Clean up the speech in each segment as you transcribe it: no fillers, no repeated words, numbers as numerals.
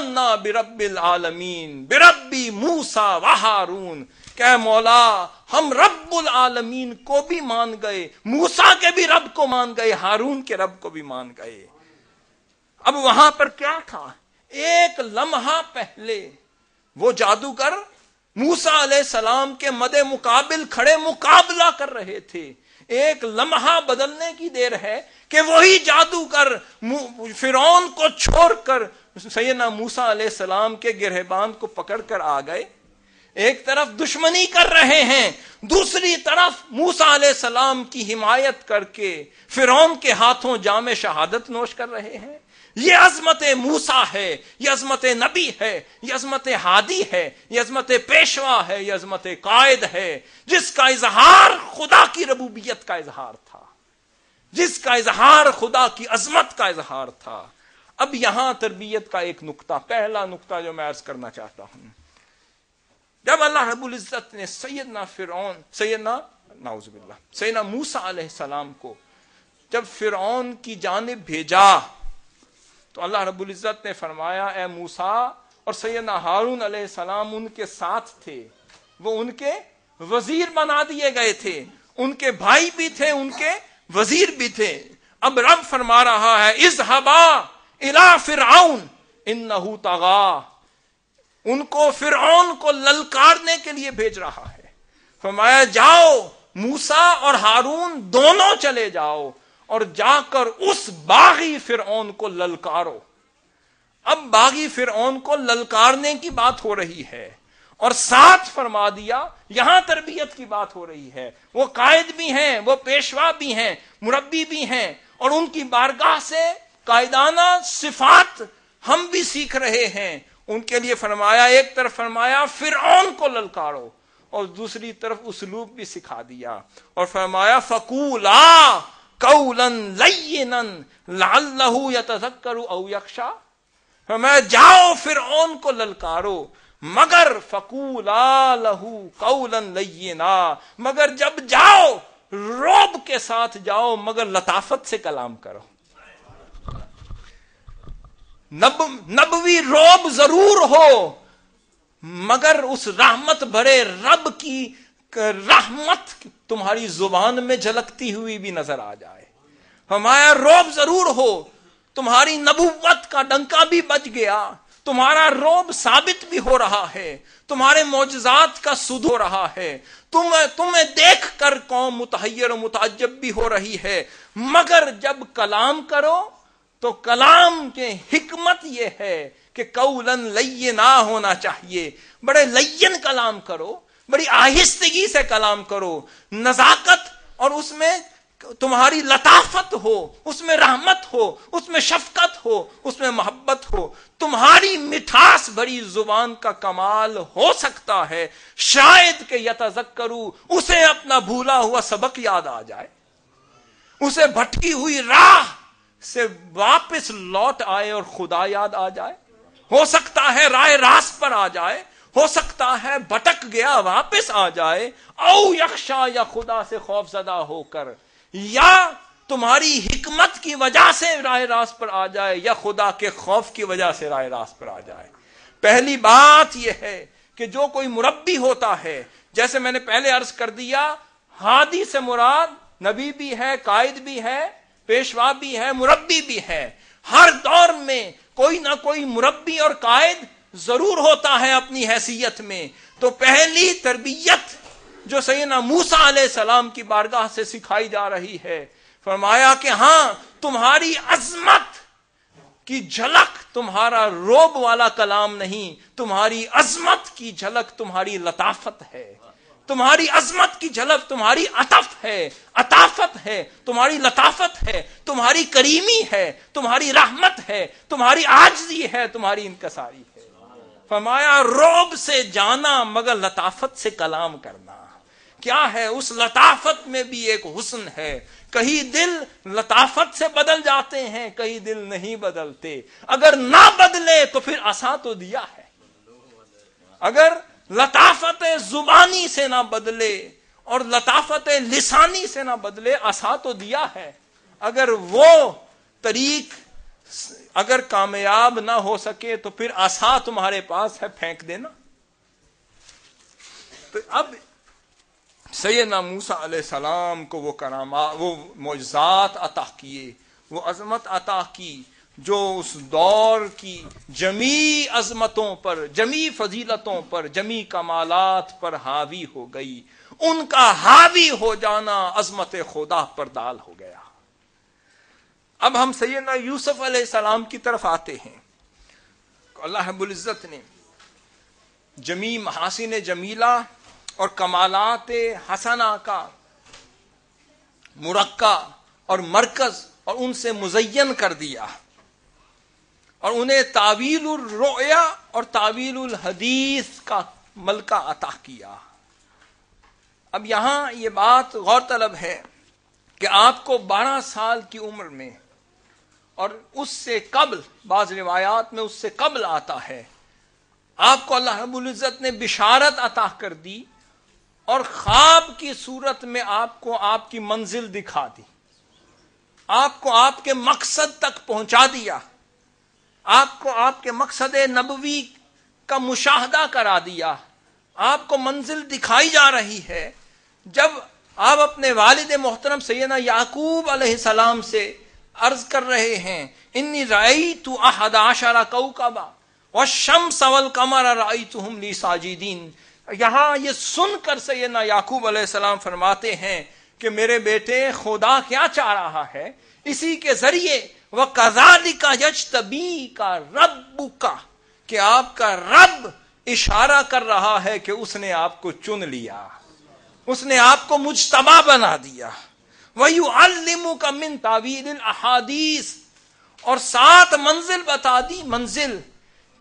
آمنا برب العالمین بربی موسیٰ و ہارون، کہ مولا ہم رب العالمین کو بھی مان گئے، موسیٰ کے بھی رب کو مان گئے، ہارون کے رب کو بھی مان گئے۔ اب وہاں پر کیا تھا؟ ایک لمحہ پہلے وہ جادوگر موسیٰ علیہ السلام کے مد مقابل کھڑے مقابلہ کر رہے تھے۔ ایک لمحہ بدلنے کی دیر ہے کہ وہی جادوگر فرعون کو چھوڑ کر سیدنا موسیٰ علیہ السلام کے گرہبان کو پکڑ کر آ گئے۔ ایک طرف دشمنی کر رہے ہیں، دوسری طرف موسیٰ علیہ السلام کی حمایت کر کے فرعون کے ہاتھوں جام شہادت نوش کر رہے ہیں۔ یہ عظمت موسیٰ ہے، یہ عظمت نبی ہے، یہ عظمت ہادی ہے، یہ عظمت پیشوا ہے، یہ عظمت قائد ہے، جس کا اظہار خدا کی ربوبیت کا اظہار تھا، جس کا اظہار خدا کی عظمت کا اظہار تھا۔ اب یہاں تربیت کا ایک نقطہ، پہلا نقطہ جو میں عرض کرنا چاہتا ہوں، جب اللہ رب العزت نے سیدنا موسیٰ علیہ السلام کو جب فرعون کی جانب بھیجا تو اللہ رب العزت نے فرمایا اے موسیٰ، اور سیدنا ہارون علیہ السلام ان کے ساتھ تھے، وہ ان کے وزیر بنا دیے گئے تھے، ان کے بھائی بھی تھے، ان کے وزیر بھی تھے۔ اب رب فرما رہا ہے اذهبا الی فرعون انہ طغی، ان کو فرعون کو للکارنے کے لیے بھیج رہا ہے۔ فرمایا جاؤ موسیٰ اور ہارون دونوں چلے جاؤ اور جا کر اس باغی فرعون کو للکارو۔ اب باغی فرعون کو للکارنے کی بات ہو رہی ہے، اور ساتھ فرما دیا یہاں تربیت کی بات ہو رہی ہے۔ وہ قائد بھی ہیں، وہ پیشوا بھی ہیں، مربی بھی ہیں، اور ان کی بارگاہ سے قائدانہ صفات ہم بھی سیکھ رہے ہیں۔ ان کے لیے فرمایا، ایک طرف فرمایا فرعون کو للکارو، اور دوسری طرف اسلوب بھی سکھا دیا، اور فرمایا فقولا قولا لینا لعلہ یتذکر او یخشی۔ فرمایا جاؤ فرعون کو للکارو، مگر فقولا لہ قولا لینا، مگر جب جاؤ رعب کے ساتھ جاؤ، مگر لطافت سے کلام کرو۔ نبوی رعب ضرور ہو، مگر اس رحمت بھرے رب کی رحمت تمہاری زبان میں جھلکتی ہوئی بھی نظر آ جائے۔ ہمارا رعب ضرور ہو، تمہاری نبوت کا ڈنکا بھی بج گیا، تمہارا رعب ثابت بھی ہو رہا ہے، تمہارے معجزات کا سود ہو رہا ہے، تمہیں دیکھ کر قوم متحیر و متعجب بھی ہو رہی ہے، مگر جب کلام کرو تو کلام کے حکمت یہ ہے کہ قولاً لینا ہونا چاہیے۔ بڑے لین کلام کرو، بڑی آہستگی سے کلام کرو، نزاکت اور اس میں تمہاری لطافت ہو، اس میں رحمت ہو، اس میں شفقت ہو، اس میں محبت ہو۔ تمہاری مٹھاس بھری زبان کا کمال ہو سکتا ہے شاید کہ یتذکرو، اسے اپنا بھولا ہوا سبق یاد آ جائے، اسے بھٹکی ہوئی راہ سے واپس لوٹ آئے اور خدا یاد آ جائے۔ ہو سکتا ہے راہ راست پر آ جائے، ہو سکتا ہے بھٹک گیا واپس آ جائے، او یخشا، یا خدا سے خوف زدہ ہو کر، یا تمہاری حکمت کی وجہ سے راہ راست پر آ جائے، یا خدا کے خوف کی وجہ سے راہ راست پر آ جائے۔ پہلی بات یہ ہے کہ جو کوئی مربی ہوتا ہے، جیسے میں نے پہلے عرض کر دیا، ہادی سے مراد نبی بھی ہے، قائد بھی ہے، پیشوا بھی ہے، مربی بھی ہے۔ ہر دور میں کوئی نہ کوئی مربی اور قائد ضرور ہوتا ہے اپنی حیثیت میں۔ تو پہلی تربیت جو سیدنا موسیٰ علیہ السلام کی بارگاہ سے سکھائی جا رہی ہے، فرمایا کہ ہاں تمہاری عظمت کی جھلک تمہارا روب والا کلام نہیں، تمہاری عظمت کی جھلک تمہاری لطافت ہے، تمہاری عظمت کی جھلک تمہاری عطف ہے، عطافت ہے، تمہاری لطافت ہے، تمہاری کریمی ہے، تمہاری رحمت ہے، تمہاری عاجزی ہے، تمہاری انکساری ہے۔ فرمایا رعب سے جانا مگر لطافت سے کلام کرنا۔ کیا ہے؟ اس لطافت میں بھی ایک حسن ہے۔ کئی دل لطافت سے بدل جاتے ہیں، کئی دل نہیں بدلتے۔ اگر نہ بدلے تو پھر عصا تو دیا ہے۔ اگر لطافت زبانی سے نہ بدلے اور لطافت لسانی سے نہ بدلے، عصا تو دیا ہے۔ اگر وہ طریق اگر کامیاب نہ ہو سکے تو پھر عصا تمہارے پاس ہے، پھینک دینا۔ تو اب سیدنا موسیٰ علیہ السلام کو وہ کرامات، وہ معجزات عطا کیے، وہ عظمت عطا کی جو اس دور کی جمی عظمتوں پر، جمی فضیلتوں پر، جمی کمالات پر حاوی ہو گئی۔ ان کا حاوی ہو جانا عظمت خدا پر دال ہو گیا۔ اب ہم سیدنا یوسف علیہ السلام کی طرف آتے ہیں۔ اللہ رب العزت نے جمی محاسن جمیلہ اور کمالات حسنہ کا مرقع اور مرکز اور ان سے مزین کر دیا، اور انہیں تعویل الرؤیا اور تعویل الحدیث کا ملکہ عطا کیا۔ اب یہاں یہ بات غور طلب ہے کہ آپ کو 12 سال کی عمر میں، اور اس سے قبل، بعض روایات میں اس سے قبل آتا ہے، آپ کو اللہ رب العزت نے بشارت عطا کر دی اور خواب کی صورت میں آپ کو آپ کی منزل دکھا دی، آپ کو آپ کے مقصد تک پہنچا دیا، آپ کو آپ کے مقصد نبوی کا مشاہدہ کرا دیا، آپ کو منزل دکھائی جا رہی ہے۔ جب آپ اپنے والد محترم سیدنا یعقوب علیہ السلام سے عرض کر رہے ہیں انی رأیت 11 کوکبا والشمس والقمر رأیتهم لی ساجدین، یہاں یہ سن کر سیدنا یعقوب علیہ السلام فرماتے ہیں کہ میرے بیٹے خدا کیا چاہ رہا ہے، اسی کے ذریعے وَكَذَلِكَ يَجْتَبِيكَ رَبُّكَ، کہ آپ کا رب اشارہ کر رہا ہے کہ اس نے آپ کو چن لیا، اس نے آپ کو مجتبی بنا دیا۔ وَيُعَلِّمُكَ مِن تَعْوِيلِ الْأَحَادِيثِ، اور 7 منزل بتا دی، منزل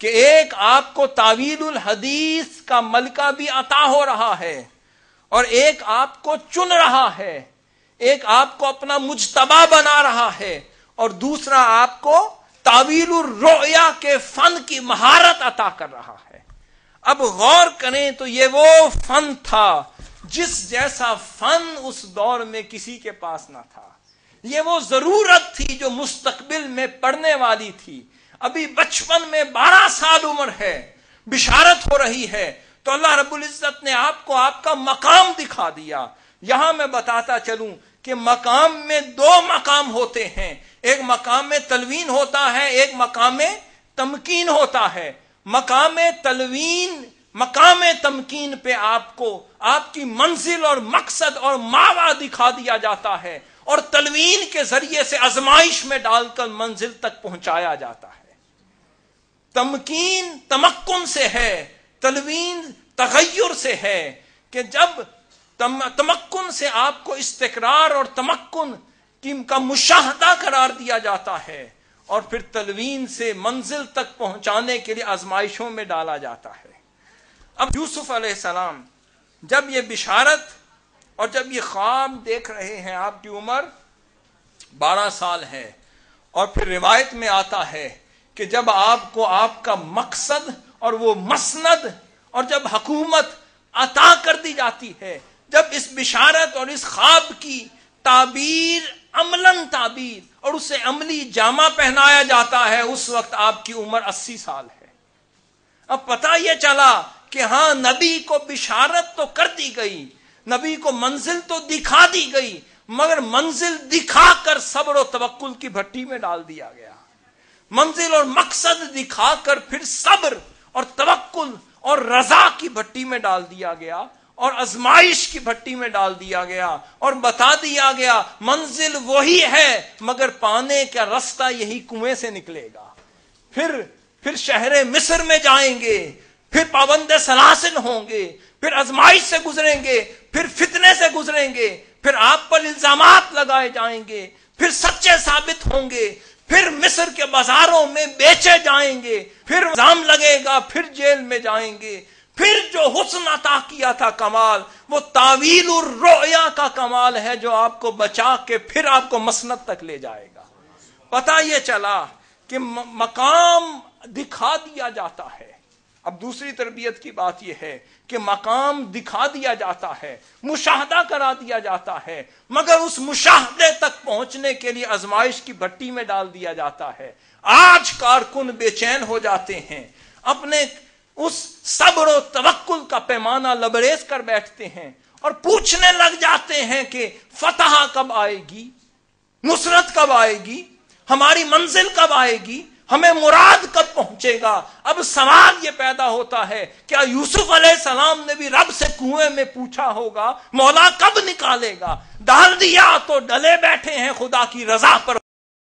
کہ ایک آپ کو تعویل الحدیث کا ملکہ بھی عطا ہو رہا ہے، اور ایک آپ کو چن رہا ہے، ایک آپ کو اپنا مجتبی بنا رہا ہے، اور دوسرا آپ کو تعویل الرؤیا کے فن کی مہارت عطا کر رہا ہے۔ اب غور کریں تو یہ وہ فن تھا جس جیسا فن اس دور میں کسی کے پاس نہ تھا، یہ وہ ضرورت تھی جو مستقبل میں پڑنے والی تھی۔ ابھی بچپن میں 12 سال عمر ہے، بشارت ہو رہی ہے، تو اللہ رب العزت نے آپ کو آپ کا مقام دکھا دیا۔ یہاں میں بتاتا چلوں کہ مقام میں 2 مقام ہوتے ہیں، ایک مقام میں تلوین ہوتا ہے، ایک مقام میں تمکین ہوتا ہے۔ مقام تلوین، مقام تمکین پہ آپ کو آپ کی منزل اور مقصد اور ماوا دکھا دیا جاتا ہے، اور تلوین کے ذریعے سے آزمائش میں ڈال کر منزل تک پہنچایا جاتا ہے۔ تمکین تمکن سے ہے، تلوین تغیر سے ہے، کہ جب تمکن سے آپ کو استقرار اور تمکن کا مشاہدہ قرار دیا جاتا ہے، اور پھر تلوین سے منزل تک پہنچانے کے لیے آزمائشوں میں ڈالا جاتا ہے۔ اب یوسف علیہ السلام جب یہ بشارت اور جب یہ خواب دیکھ رہے ہیں، آپ کی عمر 12 سال ہے، اور پھر روایت میں آتا ہے کہ جب آپ کو آپ کا مقصد اور وہ مسند اور جب حکومت عطا کر دی جاتی ہے، جب اس بشارت اور اس خواب کی تعبیر، عملاً تعبیر اور اسے عملی جامہ پہنایا جاتا ہے، اس وقت آپ کی عمر 80 سال ہے۔ اب پتہ یہ چلا کہ ہاں، نبی کو بشارت تو کر دی گئی، نبی کو منزل تو دکھا دی گئی، مگر منزل دکھا کر صبر و توکل کی بھٹی میں ڈال دیا گیا۔ منزل اور مقصد دکھا کر پھر صبر اور توکل اور رضا کی بھٹی میں ڈال دیا گیا، اور آزمائش کی بھٹی میں ڈال دیا گیا، اور بتا دیا گیا منزل وہی ہے، مگر پانے کا رستہ یہی کنویں سے نکلے گا۔ پھر شہر مصر میں جائیں گے، پھر پابند سلاسل ہوں گے، پھر آزمائش سے گزریں گے، پھر فتنے سے گزریں گے، پھر آپ پر الزامات لگائے جائیں گے، پھر سچے ثابت ہوں گے، پھر مصر کے بازاروں میں بیچے جائیں گے، پھر الزام لگے گا، پھر جیل میں جائیں گے۔ پھر جو حسن عطا کیا تھا کمال، وہ تعویل الرؤیا کا کمال ہے جو آپ کو بچا کے پھر آپ کو مسند تک لے جائے گا۔ پتہ یہ چلا کہ مقام دکھا دیا جاتا ہے، اب دوسری تربیت کی بات یہ ہے کہ مقام دکھا دیا جاتا ہے، مشاہدہ کرا دیا جاتا ہے، مگر اس مشاہدے تک پہنچنے کے لیے آزمائش کی بھٹی میں ڈال دیا جاتا ہے۔ آج کارکن بے چین ہو جاتے ہیں، اپنے اس صبر و توکل کا پیمانہ لبریز کر بیٹھتے ہیں اور پوچھنے لگ جاتے ہیں کہ فتح کب آئے گی، نصرت کب آئے گی، ہماری منزل کب آئے گی، ہمیں مراد کب پہنچے گا۔ اب سوال یہ پیدا ہوتا ہے، کیا یوسف علیہ السلام نے بھی رب سے کنویں میں پوچھا ہوگا مولا کب نکالے گا؟ ڈال دیا تو ڈلے بیٹھے ہیں خدا کی رضا پر